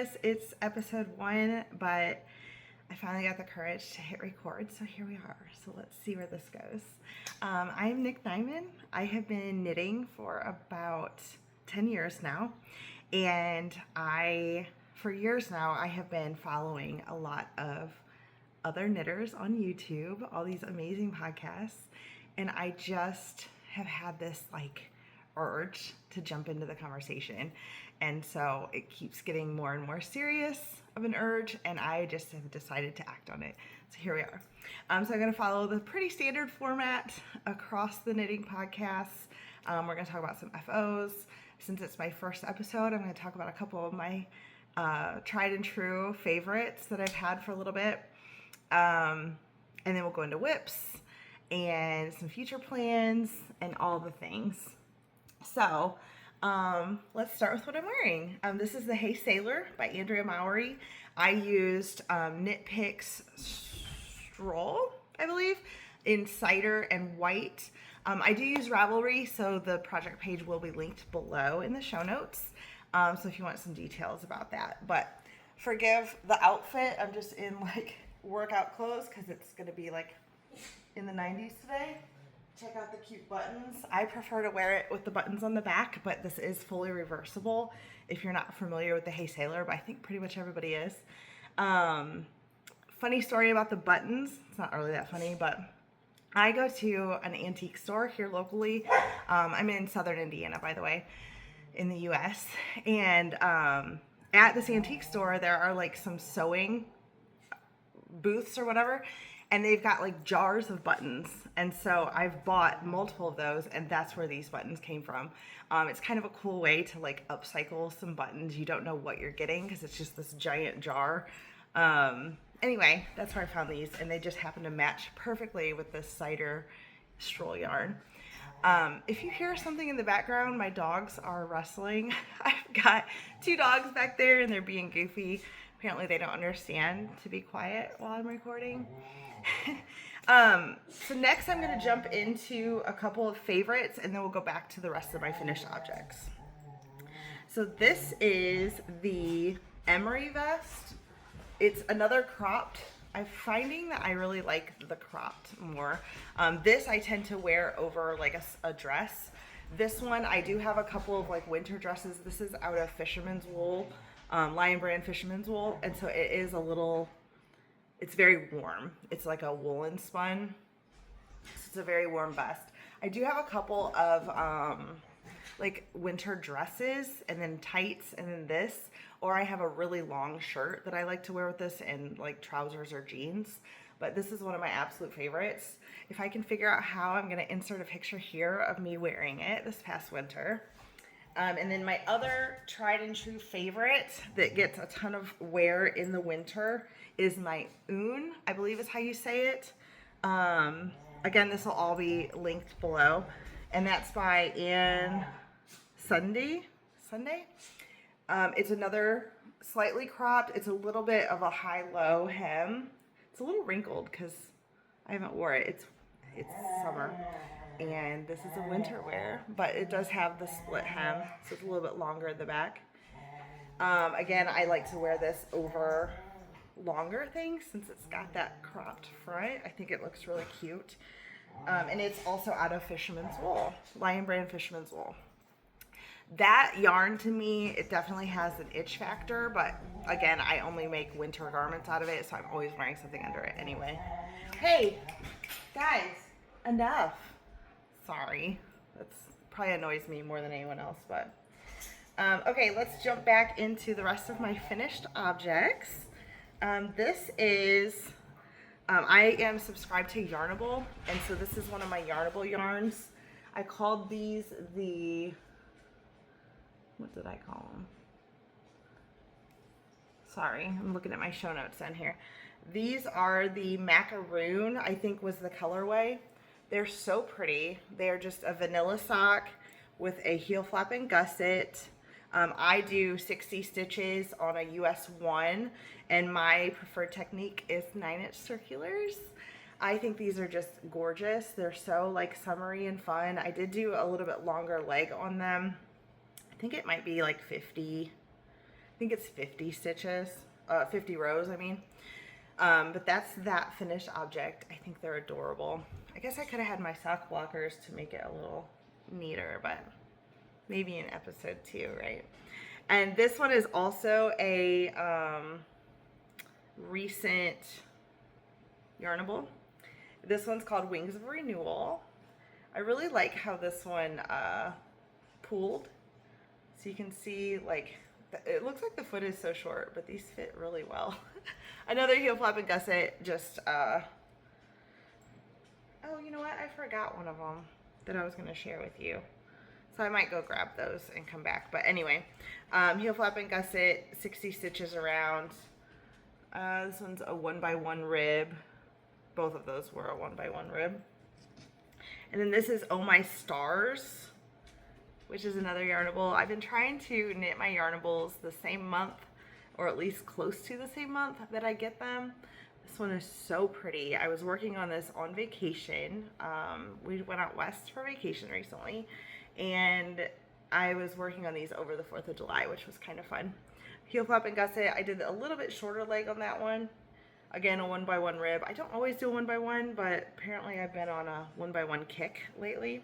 guys, it's episode 1, but I finally got the courage to hit record, so here we are. So let's see where this goes. I'm Nick Nyman. I have been knitting for about 10 years now, and for years now, I have been following a lot of other knitters on YouTube, all these amazing podcasts, and I just have had this urge to jump into the conversation. And so it keeps getting more and more serious of an urge, and I just have decided to act on it. So here we are. So I'm going to follow the pretty standard format across the knitting podcasts. We're going to talk about some FOs. Since it's my first episode, I'm going to talk about a couple of my tried and true favorites that I've had for a little bit. And then we'll go into whips and some future plans and all the things. So let's start with what I'm wearing. This is the Hey Sailor by Andrea Mowry. I used Knit Picks Stroll, I believe, in cider and white. I do use Ravelry, so the project page will be linked below in the show notes. So if you want some details about that. But forgive the outfit. I'm just in workout clothes because it's going to be in the 90s today. Check out the cute buttons. I prefer to wear it with the buttons on the back, but this is fully reversible if you're not familiar with the Hey Sailor, but I think pretty much everybody is. Funny story about the buttons. It's not really that funny, but I go to an antique store here locally. I'm in southern Indiana, by the way, in the US. And at this antique store, there are some sewing booths or whatever, and they've got jars of buttons, and so I've bought multiple of those, and that's where these buttons came from. It's kind of a cool way to upcycle some buttons. You don't know what you're getting because it's just this giant jar. Anyway, that's where I found these, and they just happen to match perfectly with this cider stroll yarn. If you hear something in the background, my dogs are wrestling. I've got 2 dogs back there, and they're being goofy. Apparently they don't understand to be quiet while I'm recording. So next I'm going to jump into a couple of favorites, and then we'll go back to the rest of my finished objects. So this is the Emery vest. It's another cropped. I'm finding that I really like the cropped more. This I tend to wear over a dress. This one I do have a couple of winter dresses. This is out of fisherman's wool. Lion brand fisherman's wool, and so it is it's very warm. It's like a woolen spun, so it's a very warm vest. I do have a couple of winter dresses, and then tights, and then this, or I have a really long shirt that I like to wear with this, and trousers or jeans, but this is one of my absolute favorites. If I can figure out how, I'm going to insert a picture here of me wearing it this past winter. And then my other tried and true favorite that gets a ton of wear in the winter is my Oon, I believe is how you say it. Again, this will all be linked below. And that's by Ann Sunday. It's another slightly cropped. It's a little bit of a high-low hem. It's a little wrinkled because I haven't wore it. It's summer. And this is a winter wear, but it does have the split hem, so it's a little bit longer in the back. Again, I like to wear this over longer things since it's got that cropped front. I think it looks really cute. And it's also out of fisherman's wool, Lion brand fisherman's wool. That yarn, to me, it definitely has an itch factor, but again, I only make winter garments out of it, so I'm always wearing something under it anyway. Hey, guys, enough. Sorry, that's probably annoys me more than anyone else, but okay, let's jump back into the rest of my finished objects. This is I am subscribed to Yarnable, and so this is one of my Yarnable yarns. I called these what did I call them? Sorry, I'm looking at my show notes down here. These are the Macaroon, I think was the colorway. They're so pretty. They're just a vanilla sock with a heel flap and gusset. I do 60 stitches on a US 1, and my preferred technique is 9-inch circulars. I think these are just gorgeous. They're so summery and fun. I did do a little bit longer leg on them. I think it might be 50 I think it's 50 stitches, 50 rows, I mean. But that's that finished object. I think they're adorable. I guess I could have had my sock blockers to make it a little neater, but maybe in episode 2, right? And this one is also a recent Yarnable. This one's called Wings of Renewal. I really like how this one pooled. So you can see, like, it looks like the foot is so short, but these fit really well. Another heel flap and gusset, just, oh, you know what? I forgot one of them that I was going to share with you. So I might go grab those and come back. But anyway, heel flap and gusset, 60 stitches around. This one's a 1x1 rib. Both of those were a 1x1 rib. And then this is Oh My Stars, which is another Yarnable. I've been trying to knit my Yarnables the same month, or at least close to the same month that I get them. This one is so pretty. I was working on this on vacation. We went out west for vacation recently, and I was working on these over the 4th of July, which was kind of fun. Heel flap and gusset, I did a little bit shorter leg on that one. Again, a 1x1 rib. I don't always do a 1x1, but apparently I've been on a 1x1 kick lately.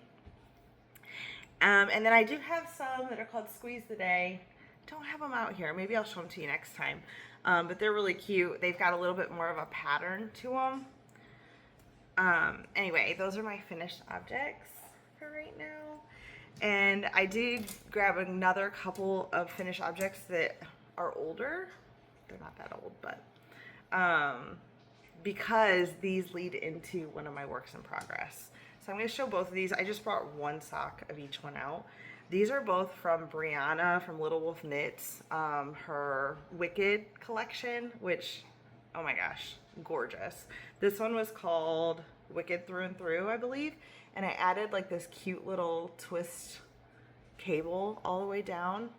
And then I do have some that are called Squeeze the Day. Don't have them out here. Maybe I'll show them to you next time. But they're really cute. They've got a little bit more of a pattern to them. Anyway, those are my finished objects for right now. And I did grab another couple of finished objects that are older. They're not that old, but because these lead into one of my works in progress. So I'm going to show both of these. I just brought one sock of each one out. These are both from Brianna from Little Wolf Knits, her Wicked collection, which, oh my gosh, gorgeous. This one was called Wicked Through and Through, I believe, and I added like this cute little twist cable all the way down.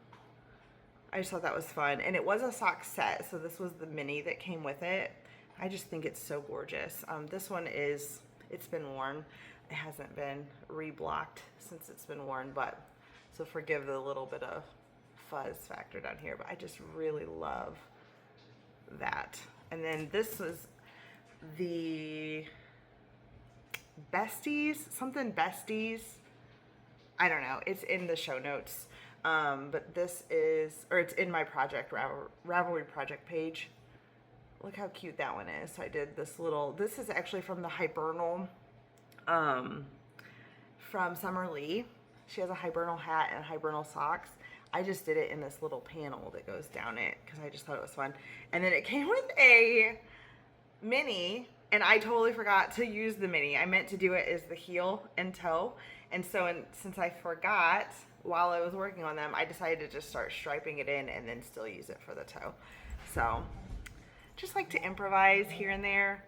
I just thought that was fun, and it was a sock set, so this was the mini that came with it. I just think it's so gorgeous. This one is, it's been worn. It hasn't been reblocked since it's been worn, but so forgive the little bit of fuzz factor down here, but I just really love that. And then this was the Besties, something Besties. I don't know. It's in the show notes. But this is, or it's in my project, Ravelry project page. Look how cute that one is. So I did this little, this is actually from the Hibernal, from Summer Lee. She has a Hibernal hat and Hibernal socks. I just did it in this little panel that goes down it because I just thought it was fun. And then it came with a mini, and I totally forgot to use the mini. I meant to do it as the heel and toe. And so since I forgot, while I was working on them, I decided to just start striping it in and then still use it for the toe. So just like to improvise here and there.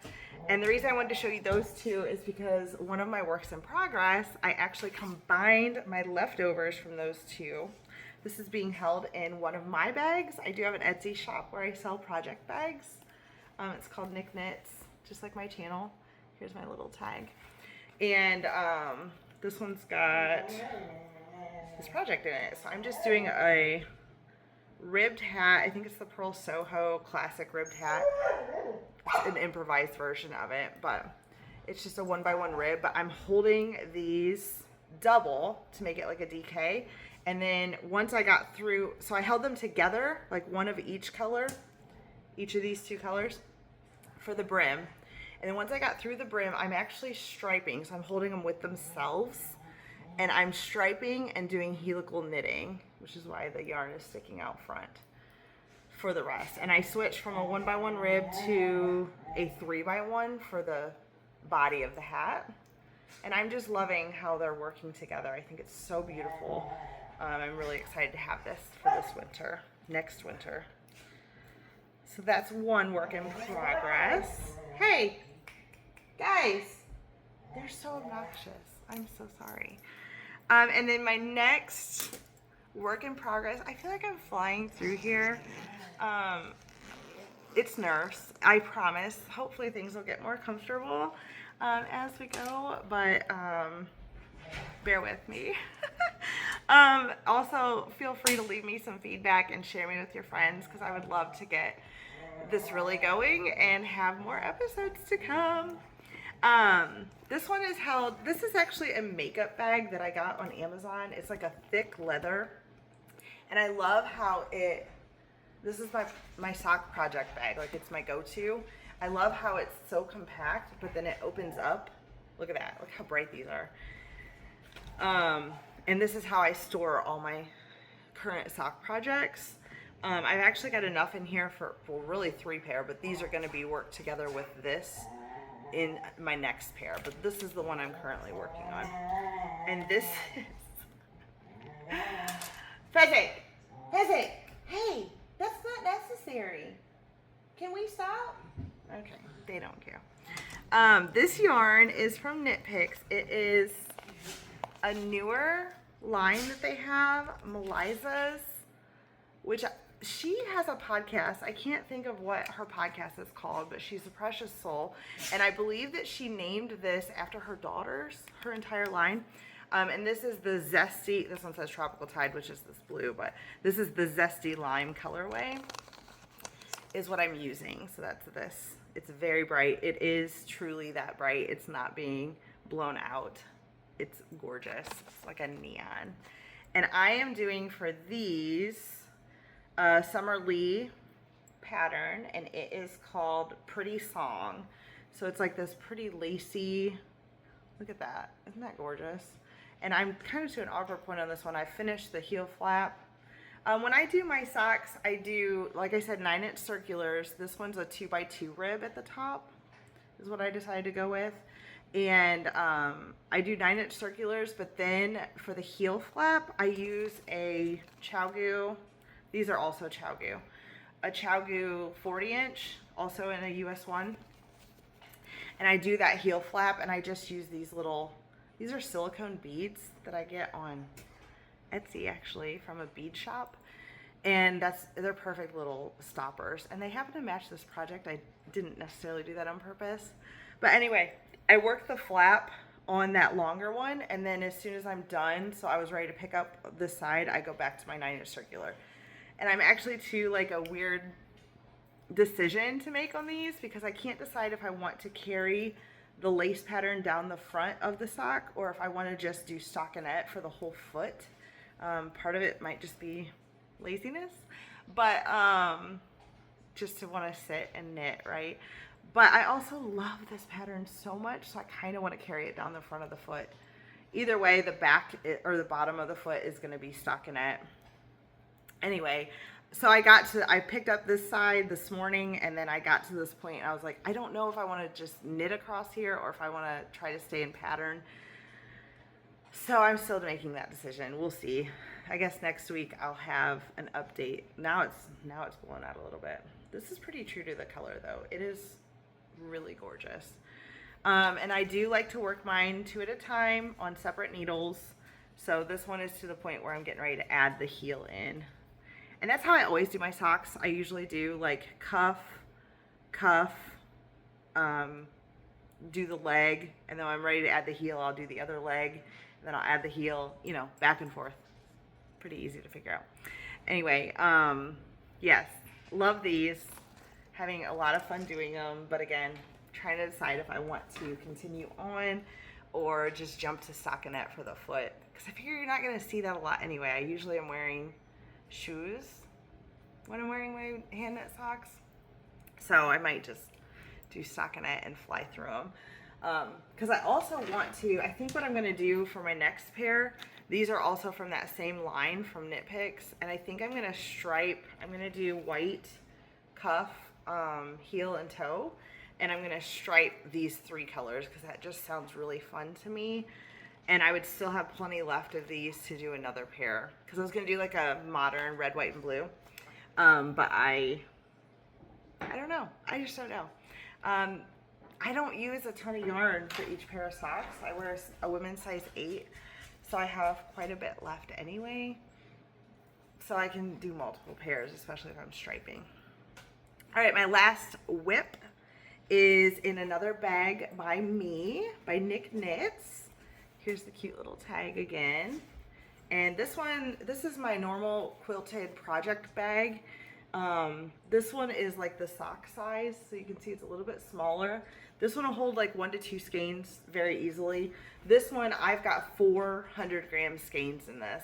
And the reason I wanted to show you those two is because one of my works in progress, I actually combined my leftovers from those two. This is being held in one of my bags. I do have an Etsy shop where I sell project bags. It's called Nick Knits, just like my channel. Here's my little tag. And this one's got this project in it. So I'm just doing a ribbed hat. I think it's the Pearl Soho classic ribbed hat. It's an improvised version of it, but it's just a 1x1 rib. But I'm holding these double to make it like a DK. And then once I got through, so I held them together, like one of each color, each of these two colors for the brim. And then once I got through the brim, I'm actually striping. So I'm holding them with themselves. And I'm striping and doing helical knitting, which is why the yarn is sticking out front for the rest. And I switched from a 1x1 rib to a 3x1 for the body of the hat. And I'm just loving how they're working together. I think it's so beautiful. I'm really excited to have this for this winter, next winter. So that's one work in progress. Hey, guys, they're so obnoxious. I'm so sorry. And then my next work in progress, I feel like I'm flying through here. It's nerves, I promise. Hopefully things will get more comfortable as we go, but bear with me. Also, feel free to leave me some feedback and share me with your friends because I would love to get this really going and have more episodes to come. This one is held, this is actually a makeup bag that I got on Amazon. It's like a thick leather. And I love how this is my sock project bag. Like it's my go-to. I love how it's so compact, but then it opens up. Look at that. Look how bright these are. And this is how I store all my current sock projects. I've actually got enough in here for, well, really 3 pair, but these are going to be worked together with this in my next pair. But this is the one I'm currently working on. And this is... Pheasant! Hey, that's not necessary. Can we stop? Okay, they don't care. This yarn is from Knit Picks. It is a newer line that they have, Meliza's, which she has a podcast. I can't think of what her podcast is called, but she's a precious soul. And I believe that she named this after her daughters, her entire line. And this is the Zesty, this one says Tropical Tide, which is this blue, but this is the Zesty Lime colorway is what I'm using. So that's this. It's very bright. It is truly that bright. It's not being blown out. It's gorgeous. It's like a neon. And I am doing for these Summer Lee pattern, and it is called Pretty Song. So it's like this pretty lacy, look at that. Isn't that gorgeous? And I'm kind of to an awkward point on this one. I finished the heel flap. When I do my socks, I do, like I said, 9-inch circulars. This one's a 2x2 rib at the top is what I decided to go with. And I do 9-inch circulars, but then for the heel flap, I use a ChowGoo. These are also ChowGoo. A ChowGoo 40-inch, also in a US 1. And I do that heel flap, and I just use these little, these are silicone beads that I get on Etsy, actually, from a bead shop. And they're perfect little stoppers. And they happen to match this project. I didn't necessarily do that on purpose. But anyway, I worked the flap on that longer one, and then as soon as I'm done, so I was ready to pick up this side, I go back to my 9-inch circular. And I'm actually to like a weird decision to make on these because I can't decide if I want to carry the lace pattern down the front of the sock or if I want to just do stockinette for the whole foot. Part of it might just be laziness, but just to want to sit and knit, right? But I also love this pattern so much, so I kind of want to carry it down the front of the foot. Either way, the back or the bottom of the foot is going to be stockinette. Anyway, so I picked up this side this morning, and then I got to this point and I was like, I don't know if I want to just knit across here or if I want to try to stay in pattern. So I'm still making that decision. We'll see. I guess next week I'll have an update. Now it's blown out a little bit. This is pretty true to the color though. It is really gorgeous. And I do like to work mine 2 at a time on separate needles. So this one is to the point where I'm getting ready to add the heel in. And that's how I always do my socks. I usually do like cuff, do the leg, and then when I'm ready to add the heel, I'll do the other leg, and then I'll add the heel, you know, back and forth. Pretty easy to figure out. Anyway, yes, love these. Having a lot of fun doing them, but again, trying to decide if I want to continue on or just jump to stockinette for the foot. Because I figure you're not going to see that a lot anyway. I usually am wearing shoes when I'm wearing my hand knit socks. So I might just do stockinette and fly through them. Because I also want to, I think what I'm going to do for my next pair, these are also from that same line from Knit Picks. And I think I'm going to stripe, I'm going to do white cuff, heel and toe. And I'm going to stripe these 3 colors because that just sounds really fun to me. And I would still have plenty left of these to do another pair. Because I was going to do like a modern red, white, and blue. But I don't know. I just don't know. I don't use a ton of yarn for each pair of socks. I wear a women's size 8. So I have quite a bit left anyway. So I can do multiple pairs, especially if I'm striping. All right, my last whip is in another bag by me, by Nick Knits. Here's the cute little tag again. And this is my normal quilted project bag. This one is like the sock size, so you can see it's a little bit smaller. This one will hold like 1 to 2 skeins very easily. This one, I've got 400 gram skeins in this.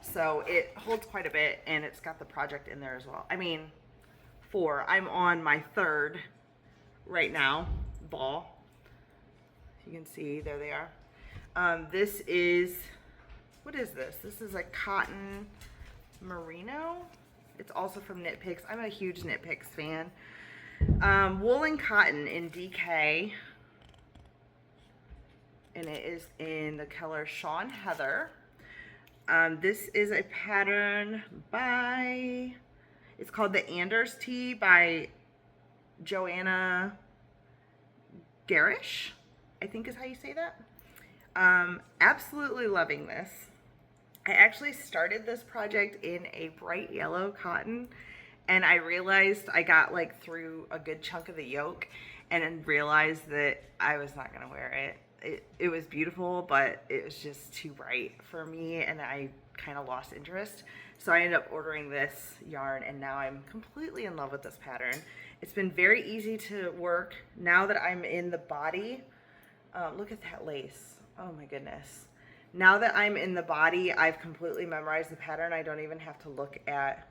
So it holds quite a bit, and it's got the project in there as well. I mean, 4. I'm on my 3rd right now, ball. You can see, there they are. This is, what is this? This is a cotton merino. It's also from Knit Picks. I'm a huge Knit Picks fan. Wool and cotton in DK. And it is in the color Sean Heather. This is a pattern by, it's called the Anders Tee by Joanna Garish, I think is how you say that. Absolutely loving this. I actually started this project in a bright yellow cotton, and I realized I got like through a good chunk of the yoke and then realized that I was not going to wear it. It was beautiful, but it was just too bright for me, and I kind of lost interest. So I ended up ordering this yarn, and now I'm completely in love with this pattern. It's been very easy to work now that I'm in the body. Look at that lace. Oh my goodness. Now that I'm in the body, I've completely memorized the pattern. I don't even have to look at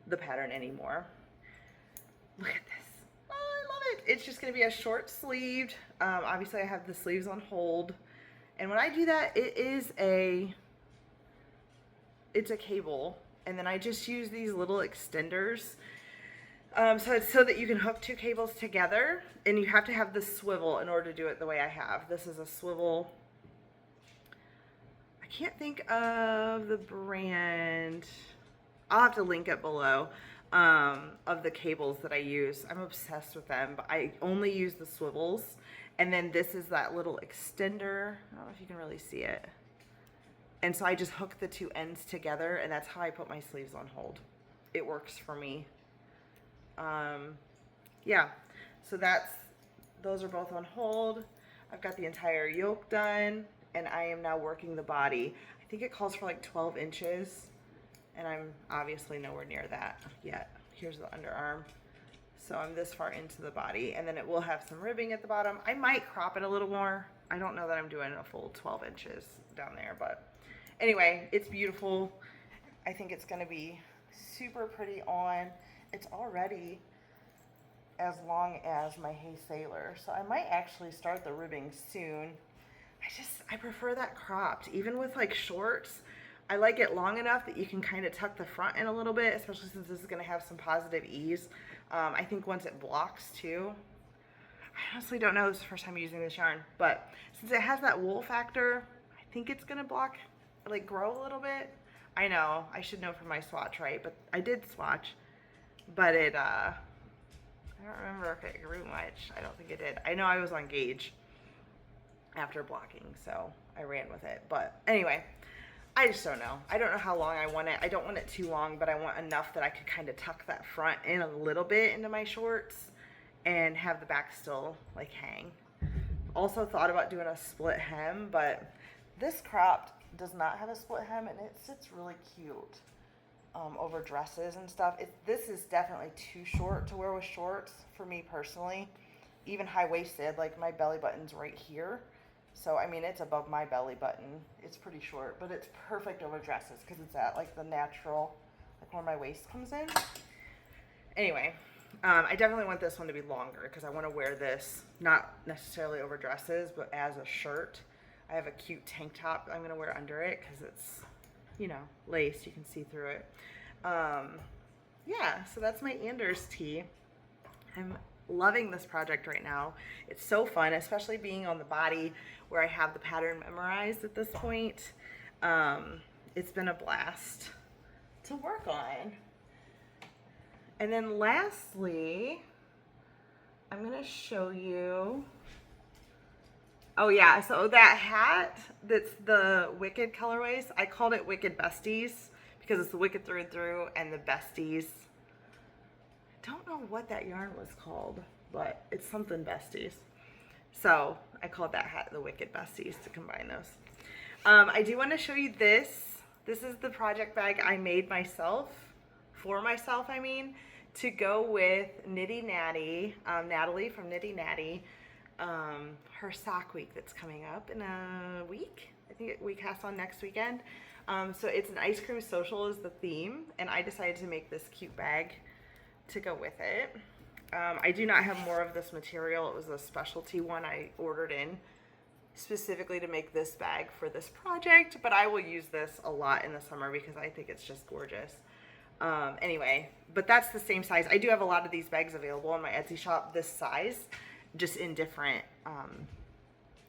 the pattern anymore. Look at this. Oh, I love it. It's just going to be a short sleeved. Obviously, I have the sleeves on hold. And when I do that, it's a cable. And then I just use these little extenders. So it's so that you can hook 2 cables together. And you have to have the swivel in order to do it the way I have. This is a swivel. I can't think of the brand. I'll have to link it below, of the cables that I use. I'm obsessed with them, but I only use the swivels. And then this is that little extender. I don't know if you can really see it. And so I just hook the 2 ends together, and that's how I put my sleeves on hold. It works for me. Yeah, so those are both on hold. I've got the entire yoke done, and I am now working the body. I think it calls for like 12 inches. And I'm obviously nowhere near that yet. Here's the underarm. So I'm this far into the body, and then it will have some ribbing at the bottom. I might crop it a little more. I don't know that I'm doing a full 12 inches down there, but anyway, it's beautiful. I think it's gonna be super pretty on. It's already as long as my Hey Sailor. So I might actually start the ribbing soon. I prefer that cropped, even with like shorts. I like it long enough that you can kind of tuck the front in a little bit, especially since this is going to have some positive ease. I think once it blocks too. I honestly don't know. This is the first time using this yarn, but since it has that wool factor, I think it's going to block, like grow a little bit. I know, I should know from my swatch, right? But I did swatch, but I don't remember if it grew much. I don't think it did. I know I was on gauge after blocking, so I ran with it. But anyway, I just don't know. I don't know how long I want it. I don't want it too long, but I want enough that I could kind of tuck that front in a little bit into my shorts and have the back still like hang. Also thought about doing a split hem, but this cropped does not have a split hem, and it sits really cute over dresses and stuff. This is definitely too short to wear with shorts for me personally. Even high-waisted, like my belly button's right here. So, I mean, it's above my belly button. It's pretty short, but it's perfect over dresses because it's at like the natural, like where my waist comes in. Anyway, I definitely want this one to be longer because I want to wear this not necessarily over dresses, but as a shirt. I have a cute tank top I'm going to wear under it because it's, you know, lace. You can see through it. Yeah, so that's my Anders tee. I'm loving this project right now. It's so fun, especially being on the body where I have the pattern memorized at this point. It's been a blast to work on. And then lastly, I'm gonna show you, oh yeah, so that hat that's the Wicked colorways, I called it Wicked Besties because it's the Wicked through and through and the Besties. Don't know what that yarn was called, but it's something Besties. So I called that hat the Wicked Besties to combine those. I do want to show you this. This is the project bag I made myself, for myself, I mean, to go with Nitty Natty, Natalie from Nitty Natty, her sock week that's coming up in a week. I think we cast on next weekend. So it's an ice cream social is the theme, and I decided to make this cute bag to go with it. I do not have more of this material. It was a specialty one I ordered in specifically to make this bag for this project, but I will use this a lot in the summer because I think it's just gorgeous. Anyway, but that's the same size. I do have a lot of these bags available on my Etsy shop this size, just in different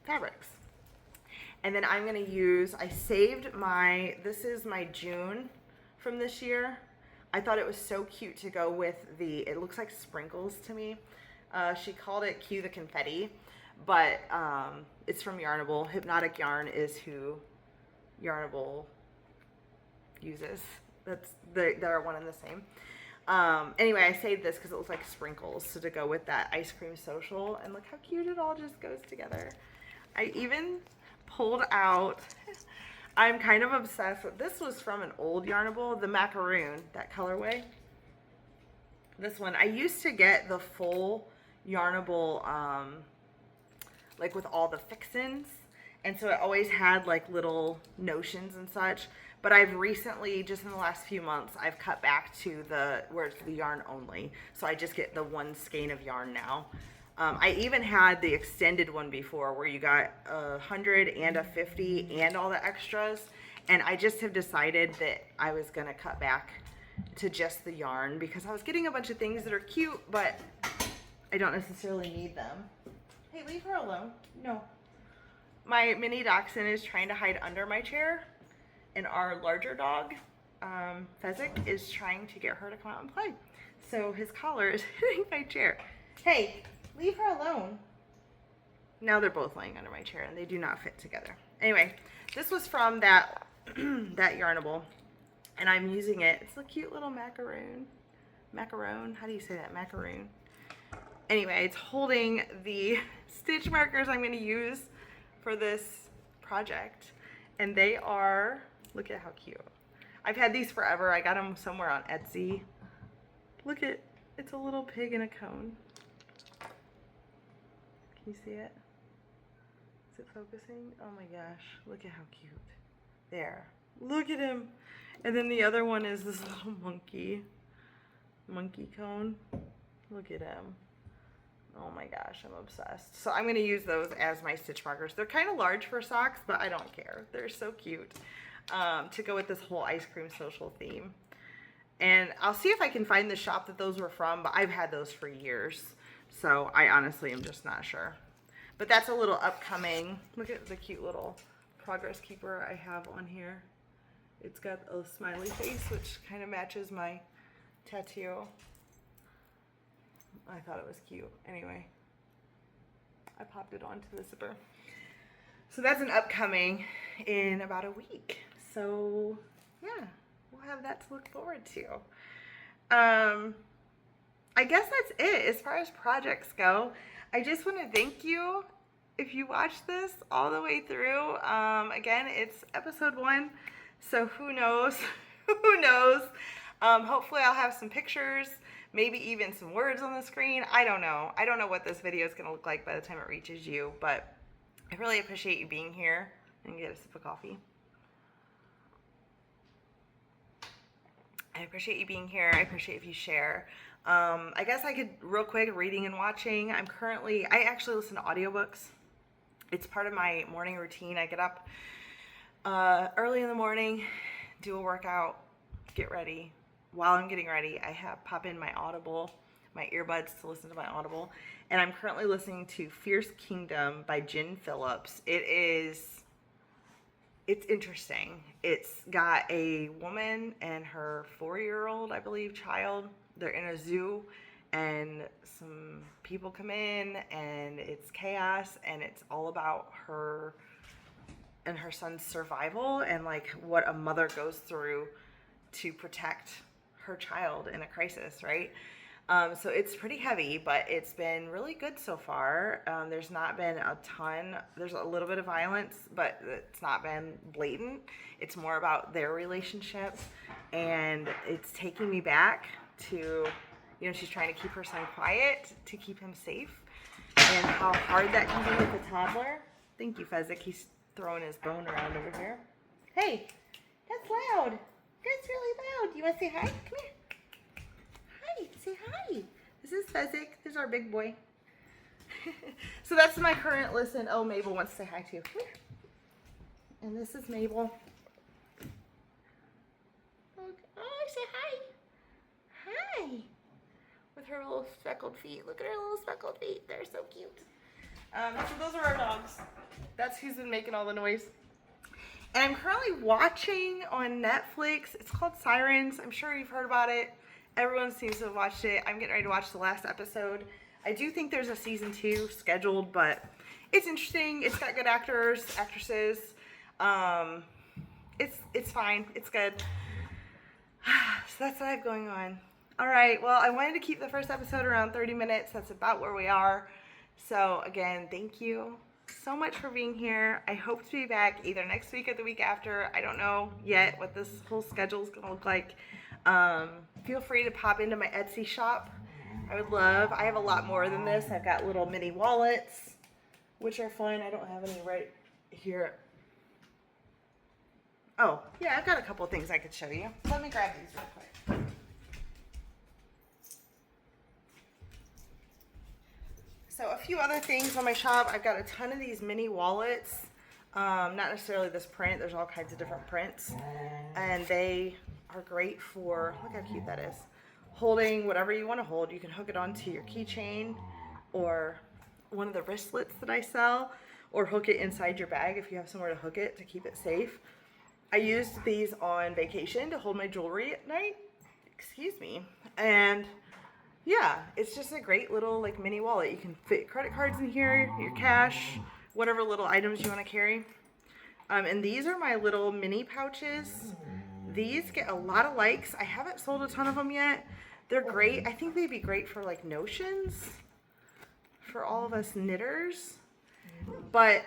fabrics. And then I'm going to use, I saved my, this is my June from this year. I thought it was so cute to go with the, it looks like sprinkles to me. She called it Cue the Confetti, but it's from Yarnable. Hypnotic Yarn is who Yarnable uses. They're one and the same. Anyway, I saved this because it looks like sprinkles, so to go with that ice cream social, and look how cute it all just goes together. I even pulled out, I'm kind of obsessed with, this was from an old Yarnable, the macaroon, that colorway. This one, I used to get the full Yarnable, like with all the fixins, and so it always had like little notions and such. But I've recently, just in the last few months, I've cut back to where it's the yarn only. So I just get the one skein of yarn now. I even had the extended one before where you got 100 and a 50 and all the extras. And I just have decided that I was gonna cut back to just the yarn because I was getting a bunch of things that are cute, but I don't necessarily need them. Hey, leave her alone. No. My mini dachshund is trying to hide under my chair, and our larger dog, Fezzik, is trying to get her to come out and play. So his collar is hitting my chair. Hey, leave her alone. Now they're both laying under my chair and they do not fit together. Anyway, this was from that, that Yarnable, and I'm using it. It's a cute little macaroon. Macaroon, how do you say that? Macaroon. Anyway, it's holding the stitch markers I'm gonna use for this project. And they are, look at how cute. I've had these forever. I got them somewhere on Etsy. Look at, it's a little pig in a cone. Can you see it? Is it focusing? Oh my gosh, look at how cute. There, look at him. And then the other one is this little monkey cone. Look at him. Oh my gosh, I'm obsessed. So I'm going to use those as my stitch markers. They're kind of large for socks, but I don't care. They're so cute to go with this whole ice cream social theme. And I'll see if I can find the shop that those were from, but I've had those for years. So I honestly am just not sure. But that's a little upcoming. Look at the cute little progress keeper I have on here. It's got a smiley face, which kind of matches my tattoo. I thought it was cute. Anyway, I popped it onto the zipper. So that's an upcoming in about a week. So yeah, we'll have that to look forward to. I guess that's it as far as projects go. I just want to thank you if you watched this all the way through. Again, it's episode 1, so who knows? Who knows? Hopefully I'll have some pictures, maybe even some words on the screen. I don't know. I don't know what this video is going to look like by the time it reaches you, but I really appreciate you being here. And get a sip of coffee. I appreciate you being here. I appreciate if you share. I guess I could, real quick, reading and watching. I actually listen to audiobooks. It's part of my morning routine. I get up early in the morning, do a workout, get ready. While I'm getting ready, I pop in my Audible, my earbuds to listen to my Audible. And I'm currently listening to Fierce Kingdom by Gin Phillips. It's interesting. It's got a woman and her 4-year-old, I believe, child. They're in a zoo and some people come in and it's chaos, and it's all about her and her son's survival and like what a mother goes through to protect her child in a crisis, right? So it's pretty heavy, but it's been really good so far. There's not been a ton. There's a little bit of violence, but it's not been blatant. It's more about their relationship, and it's taking me back to, she's trying to keep her son quiet to keep him safe, and how hard that can be with a toddler. Thank you, Fezzik. He's throwing his bone around over here. Hey, that's loud. That's really loud. You want to say hi? Come here. Hi, say hi. This is Fezzik. This is our big boy. So that's my current listen. Oh, Mabel wants to say hi too. Come here. And this is Mabel. Oh, say hi. Hi. With her little speckled feet. Look at her little speckled feet. They're so cute. So those are our dogs. That's who's been making all the noise. And I'm currently watching on Netflix. It's called Sirens. I'm sure you've heard about it. Everyone seems to have watched it. I'm getting ready to watch the last episode. I do think there's a season 2 scheduled, but it's interesting. It's got good actors, actresses. It's fine. It's good. So that's what I have going on. All right. Well, I wanted to keep the first episode around 30 minutes. That's about where we are. So again, thank you so much for being here. I hope to be back either next week or the week after. I don't know yet what this whole schedule is going to look like. Feel free to pop into my Etsy shop. I have a lot more than this. I've got little mini wallets, which are fun. I don't have any right here. Oh, yeah, I've got a couple of things I could show you. Let me grab these real quick. So a few other things on my shop. I've got a ton of these mini wallets. Not necessarily this print. There's all kinds of different prints. And they are great for, look how cute that is, holding whatever you want to hold. You can hook it onto your keychain or one of the wristlets that I sell, or hook it inside your bag if you have somewhere to hook it to keep it safe. I used these on vacation to hold my jewelry at night. Excuse me. And yeah, it's just a great little like mini wallet. You can fit credit cards in here, your cash, whatever little items you want to carry. And these are my little mini pouches. These get a lot of likes. I haven't sold a ton of them yet. They're great. I think they'd be great for like notions for all of us knitters. But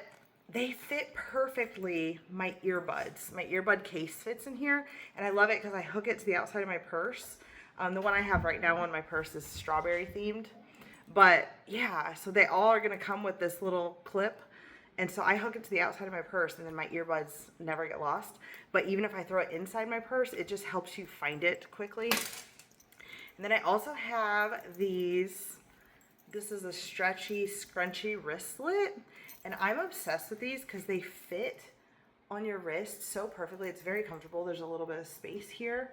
they fit perfectly my earbuds. My earbud case fits in here, and I love it because I hook it to the outside of my purse. The one I have right now on my purse is strawberry themed. But yeah, so they all are going to come with this little clip. And so I hook it to the outside of my purse, and then my earbuds never get lost. But even if I throw it inside my purse, it just helps you find it quickly. And then I also have these. This is a stretchy, scrunchy wristlet. And I'm obsessed with these because they fit on your wrist so perfectly. It's very comfortable. There's a little bit of space here.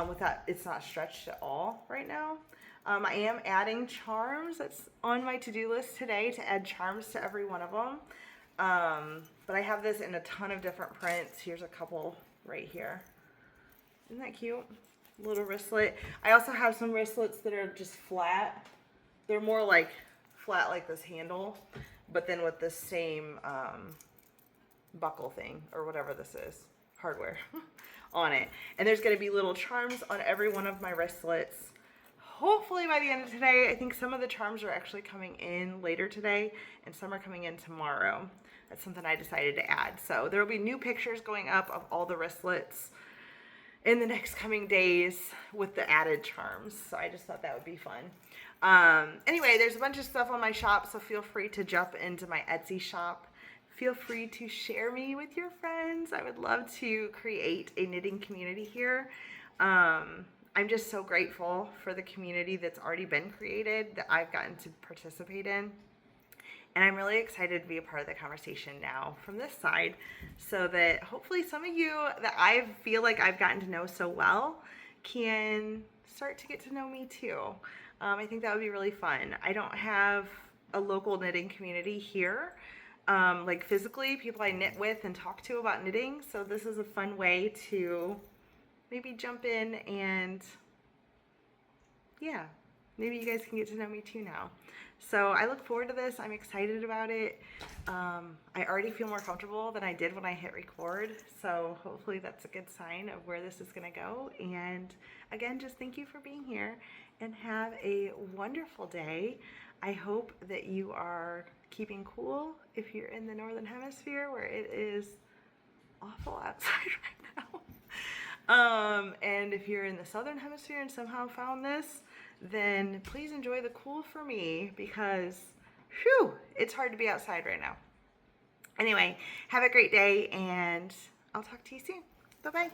With that, it's not stretched at all right now. I am adding charms. That's on my to-do list today, to add charms to every one of them. But I have this in a ton of different prints. Here's a couple right here. Isn't that cute? Little wristlet. I also have some wristlets that are just flat. They're more like flat like this handle, but then with the same buckle thing or whatever this is, hardware on it. And there's going to be little charms on every one of my wristlets. Hopefully by the end of today. I think some of the charms are actually coming in later today and some are coming in tomorrow. That's something I decided to add. So there will be new pictures going up of all the wristlets in the next coming days with the added charms. So I just thought that would be fun. Anyway, there's a bunch of stuff on my shop, so feel free to jump into my Etsy shop. Feel free to share me with your friends. I would love to create a knitting community here. I'm just so grateful for the community that's already been created that I've gotten to participate in. And I'm really excited to be a part of the conversation now from this side, so that hopefully some of you that I feel like I've gotten to know so well can start to get to know me too. I think that would be really fun. I don't have a local knitting community here, like physically, people I knit with and talk to about knitting. So this is a fun way to maybe jump in and yeah, maybe you guys can get to know me too now. So I look forward to this. I'm excited about it. I already feel more comfortable than I did when I hit record. So hopefully that's a good sign of where this is going to go. And again, just thank you for being here and have a wonderful day. I hope that you are keeping cool if you're in the Northern Hemisphere where it is awful outside right now. And if you're in the Southern Hemisphere and somehow found this, then please enjoy the cool for me because, whew, it's hard to be outside right now. Anyway, have a great day and I'll talk to you soon. Bye-bye.